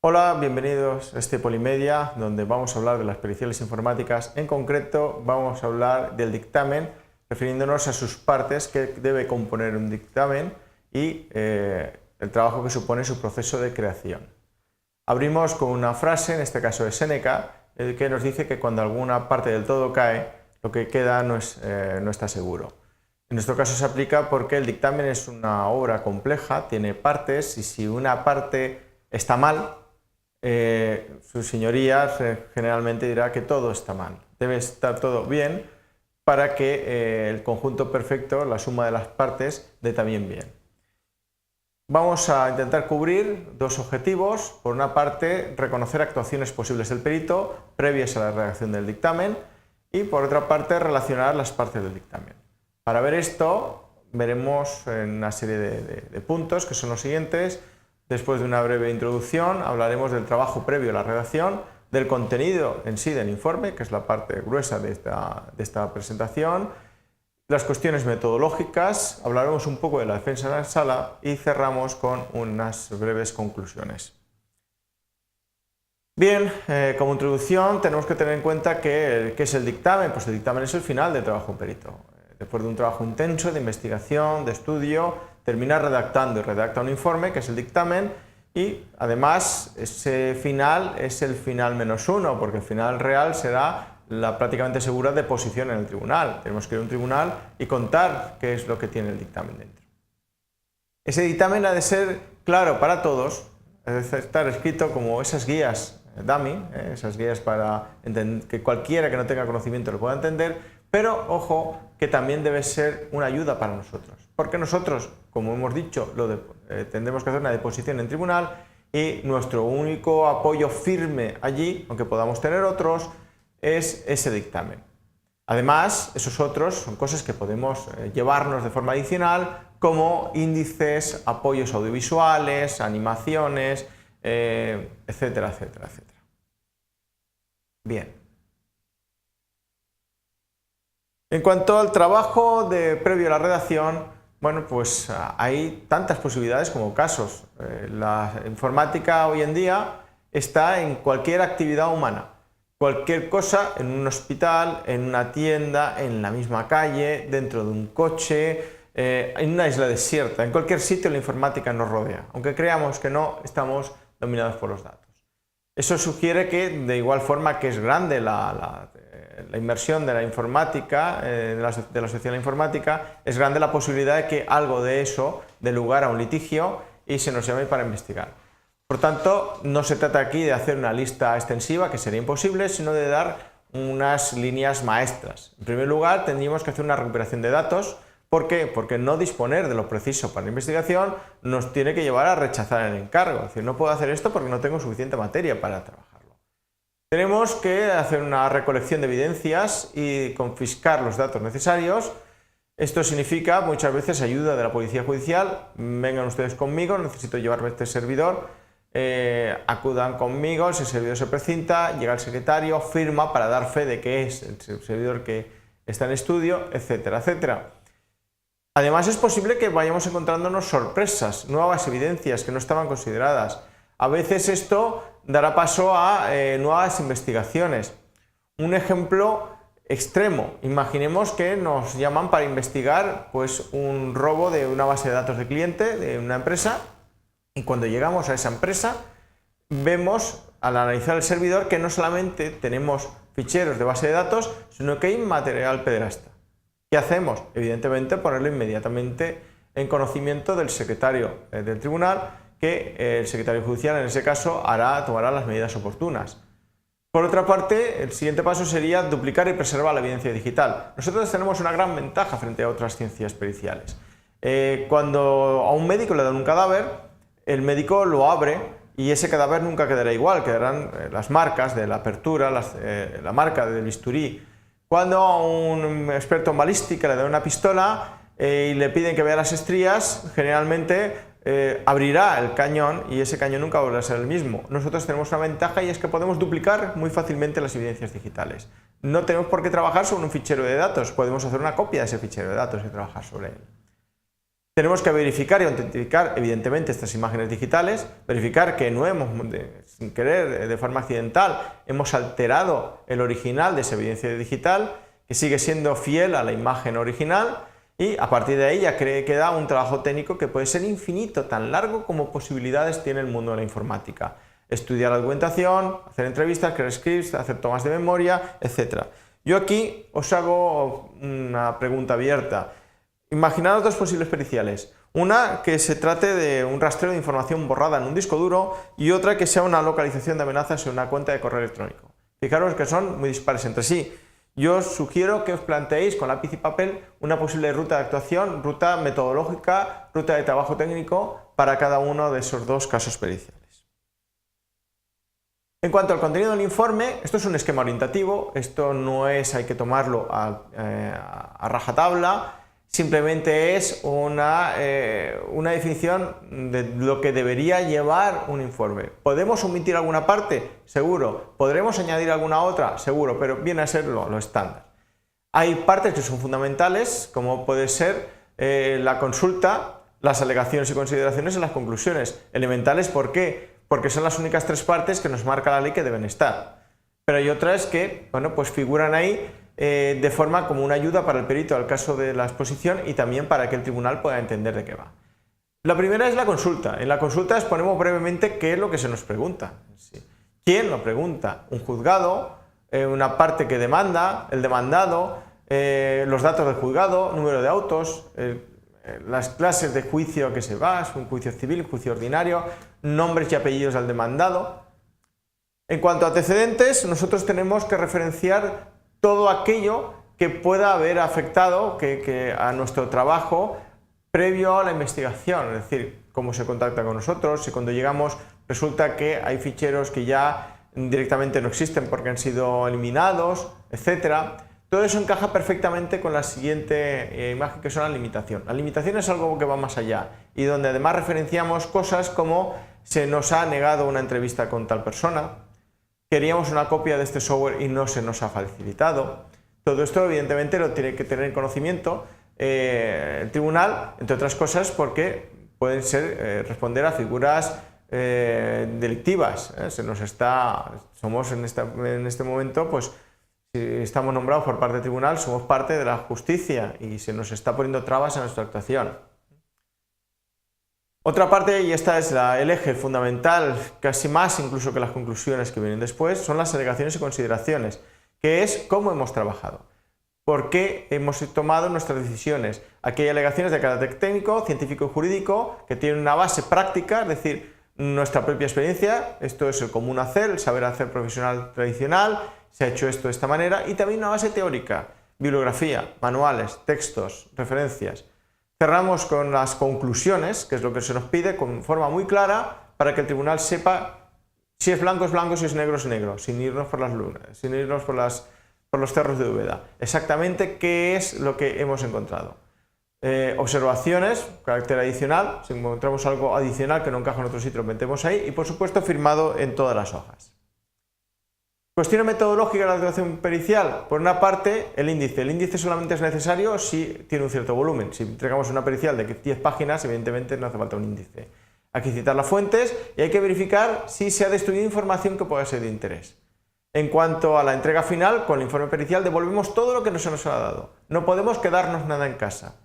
Hola, bienvenidos a este Polimedia, donde vamos a hablar de las periciales informáticas. En concreto, vamos a hablar del dictamen, refiriéndonos a sus partes que debe componer un dictamen y el trabajo que supone su proceso de creación. Abrimos con una frase, en este caso de Séneca, que nos dice que cuando alguna parte del todo cae, lo que queda no está seguro. En nuestro caso se aplica porque el dictamen es una obra compleja, tiene partes, y si una parte está mal, sus señorías generalmente dirá que todo está mal. Debe estar todo bien para que el conjunto perfecto, la suma de las partes, dé también bien. Vamos a intentar cubrir dos objetivos. Por una parte, reconocer actuaciones posibles del perito previas a la redacción del dictamen y por otra parte, relacionar las partes del dictamen. Para ver esto, veremos una serie de puntos que son los siguientes. Después de una breve introducción, hablaremos del trabajo previo a la redacción, del contenido en sí del informe, que es la parte gruesa de esta presentación, las cuestiones metodológicas, hablaremos un poco de la defensa en la sala y cerramos con unas breves conclusiones. Bien, como introducción tenemos que tener en cuenta ¿qué es el dictamen? Pues el dictamen es el final del trabajo perito. Después de un trabajo intenso de investigación, de estudio, termina redactando y redacta un informe, que es el dictamen, y además ese final es el final -1, porque el final real será la prácticamente segura deposición en el tribunal. Tenemos que ir a un tribunal y contar qué es lo que tiene el dictamen dentro. Ese dictamen ha de ser claro para todos, es estar escrito como esas guías dummy, esas guías para que cualquiera que no tenga conocimiento lo pueda entender, pero ojo que también debe ser una ayuda para nosotros, porque nosotros, como hemos dicho, tendremos que hacer una deposición en tribunal y nuestro único apoyo firme allí, aunque podamos tener otros, es ese dictamen. Además, esos otros son cosas que podemos llevarnos de forma adicional, como índices, apoyos audiovisuales, animaciones, etcétera, etcétera, etcétera. Bien. En cuanto al trabajo previo a la redacción, bueno, pues hay tantas posibilidades como casos. La informática hoy en día está en cualquier actividad humana. Cualquier cosa, en un hospital, en una tienda, en la misma calle, dentro de un coche, en una isla desierta, en cualquier sitio la informática nos rodea. Aunque creamos que no, estamos dominados por los datos. Eso sugiere que, de igual forma que es grande la inmersión de la informática, de la sociedad de la informática, es grande la posibilidad de que algo de eso dé lugar a un litigio y se nos llame para investigar. Por tanto, no se trata aquí de hacer una lista extensiva, que sería imposible, sino de dar unas líneas maestras. En primer lugar, tendríamos que hacer una recuperación de datos. ¿Por qué? Porque no disponer de lo preciso para la investigación nos tiene que llevar a rechazar el encargo. Es decir, no puedo hacer esto porque no tengo suficiente materia para trabajarlo. Tenemos que hacer una recolección de evidencias y confiscar los datos necesarios. Esto significa muchas veces ayuda de la policía judicial. Vengan ustedes conmigo, necesito llevarme este servidor. Acudan conmigo, ese servidor se precinta, llega el secretario, firma para dar fe de que es el servidor que está en estudio, etcétera, etcétera. Además, es posible que vayamos encontrándonos sorpresas, nuevas evidencias que no estaban consideradas. A veces esto dará paso a nuevas investigaciones. Un ejemplo extremo: imaginemos que nos llaman para investigar pues, un robo de una base de datos de cliente de una empresa, y cuando llegamos a esa empresa vemos, al analizar el servidor, que no solamente tenemos ficheros de base de datos, sino que hay material pederasta. ¿Qué hacemos? Evidentemente ponerlo inmediatamente en conocimiento del secretario del tribunal, que el secretario judicial en ese caso tomará las medidas oportunas. Por otra parte, el siguiente paso sería duplicar y preservar la evidencia digital. Nosotros tenemos una gran ventaja frente a otras ciencias periciales. Cuando a un médico le dan un cadáver, el médico lo abre y ese cadáver nunca quedará igual, quedarán las marcas de la apertura, la marca del bisturí. Cuando a un experto en balística le dan una pistola y le piden que vea las estrías, generalmente abrirá el cañón y ese cañón nunca volverá a ser el mismo. Nosotros tenemos una ventaja y es que podemos duplicar muy fácilmente las evidencias digitales. No tenemos por qué trabajar sobre un fichero de datos, podemos hacer una copia de ese fichero de datos y trabajar sobre él. Tenemos que verificar y autentificar, evidentemente, estas imágenes digitales, verificar que no hemos sin querer, de forma accidental, hemos alterado el original de esa evidencia digital, que sigue siendo fiel a la imagen original, y a partir de ahí ya queda un trabajo técnico que puede ser infinito, tan largo como posibilidades tiene el mundo de la informática. Estudiar la documentación, hacer entrevistas, crear scripts, hacer tomas de memoria, etc. Yo aquí os hago una pregunta abierta. Imaginaos dos posibles periciales. Una que se trate de un rastreo de información borrada en un disco duro y otra que sea una localización de amenazas en una cuenta de correo electrónico. Fijaros que son muy dispares entre sí. Yo os sugiero que os planteéis con lápiz y papel una posible ruta de actuación, ruta metodológica, ruta de trabajo técnico para cada uno de esos dos casos periciales. En cuanto al contenido del informe, esto es un esquema orientativo, esto no es, hay que tomarlo a rajatabla, simplemente es una definición de lo que debería llevar un informe. ¿Podemos omitir alguna parte? Seguro. ¿Podremos añadir alguna otra? Seguro, pero viene a ser lo estándar. Hay partes que son fundamentales, como puede ser la consulta, las alegaciones y consideraciones y las conclusiones. Elementales, ¿por qué? Porque son las únicas tres partes que nos marca la ley que deben estar. Pero hay otras que, bueno, pues figuran ahí de forma como una ayuda para el perito al caso de la exposición y también para que el tribunal pueda entender de qué va. La primera es la consulta. En la consulta exponemos brevemente qué es lo que se nos pregunta. ¿Quién lo pregunta? Un juzgado, una parte que demanda, el demandado, los datos del juzgado, número de autos, las clases de juicio que se va, es un juicio civil, un juicio ordinario, nombres y apellidos del demandado. En cuanto a antecedentes, nosotros tenemos que referenciar todo aquello que pueda haber afectado a nuestro trabajo previo a la investigación, es decir, cómo se contacta con nosotros, si cuando llegamos resulta que hay ficheros que ya directamente no existen porque han sido eliminados, etc. Todo eso encaja perfectamente con la siguiente imagen, que son la limitación. La limitación es algo que va más allá y donde además referenciamos cosas como se nos ha negado una entrevista con tal persona, queríamos una copia de este software y no se nos ha facilitado. Todo esto evidentemente lo tiene que tener en conocimiento el tribunal, entre otras cosas porque pueden ser responder a figuras delictivas. Somos en este momento, pues si estamos nombrados por parte del tribunal, somos parte de la justicia y se nos está poniendo trabas a nuestra actuación. Otra parte, y esta es el eje fundamental, casi más incluso que las conclusiones que vienen después, son las alegaciones y consideraciones, que es cómo hemos trabajado, por qué hemos tomado nuestras decisiones. Aquí hay alegaciones de carácter técnico, científico y jurídico, que tienen una base práctica, es decir, nuestra propia experiencia, esto es el común hacer, el saber hacer profesional tradicional, se ha hecho esto de esta manera, y también una base teórica, bibliografía, manuales, textos, referencias. Cerramos con las conclusiones, que es lo que se nos pide, con forma muy clara, para que el tribunal sepa si es blanco, si es negro, sin irnos por las lunas, sin irnos por los cerros de Úbeda. Exactamente qué es lo que hemos encontrado. Observaciones, carácter adicional, si encontramos algo adicional que no encaja en otro sitio, lo metemos ahí, y por supuesto firmado en todas las hojas. Cuestión metodológica de la actuación pericial. Por una parte, el índice. El índice solamente es necesario si tiene un cierto volumen. Si entregamos una pericial de 10 páginas, evidentemente no hace falta un índice. Hay que citar las fuentes y hay que verificar si se ha destruido información que pueda ser de interés. En cuanto a la entrega final, con el informe pericial devolvemos todo lo que se nos ha dado. No podemos quedarnos nada en casa.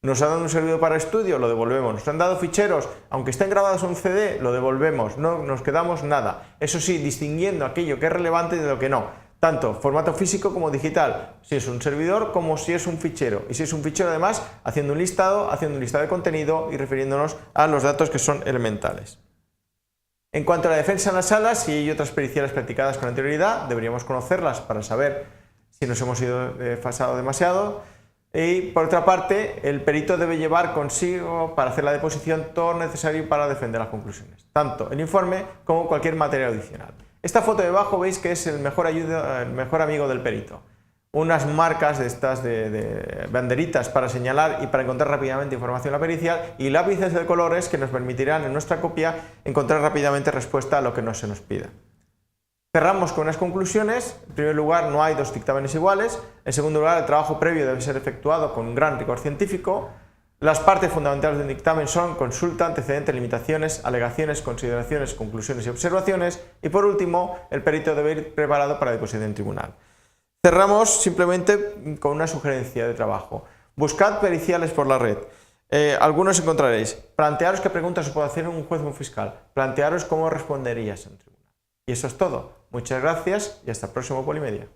Nos han dado un servidor para estudio, lo devolvemos. Nos han dado ficheros, aunque estén grabados en un CD, lo devolvemos. No nos quedamos nada. Eso sí, distinguiendo aquello que es relevante de lo que no. Tanto formato físico como digital. Si es un servidor como si es un fichero. Y si es un fichero, además, haciendo un listado de contenido y refiriéndonos a los datos que son elementales. En cuanto a la defensa en las salas, si hay otras periciales practicadas con anterioridad, deberíamos conocerlas para saber si nos hemos ido pasado demasiado. Y por otra parte, el perito debe llevar consigo para hacer la deposición todo lo necesario para defender las conclusiones, tanto el informe como cualquier material adicional. Esta foto de abajo veis que es el mejor amigo del perito. Unas marcas de estas de banderitas para señalar y para encontrar rápidamente información en la pericial y lápices de colores que nos permitirán en nuestra copia encontrar rápidamente respuesta a lo que no se nos pida. Cerramos con unas conclusiones. En primer lugar, no hay dos dictámenes iguales. En segundo lugar, el trabajo previo debe ser efectuado con un gran rigor científico. Las partes fundamentales del dictamen son consulta, antecedentes, limitaciones, alegaciones, consideraciones, conclusiones y observaciones. Y por último, el perito debe ir preparado para deposición en tribunal. Cerramos simplemente con una sugerencia de trabajo. Buscad periciales por la red. Algunos encontraréis. Plantearos qué preguntas os puede hacer un juez o un fiscal. Plantearos cómo responderías en tribunal. Y eso es todo. Muchas gracias y hasta el próximo Polimedia.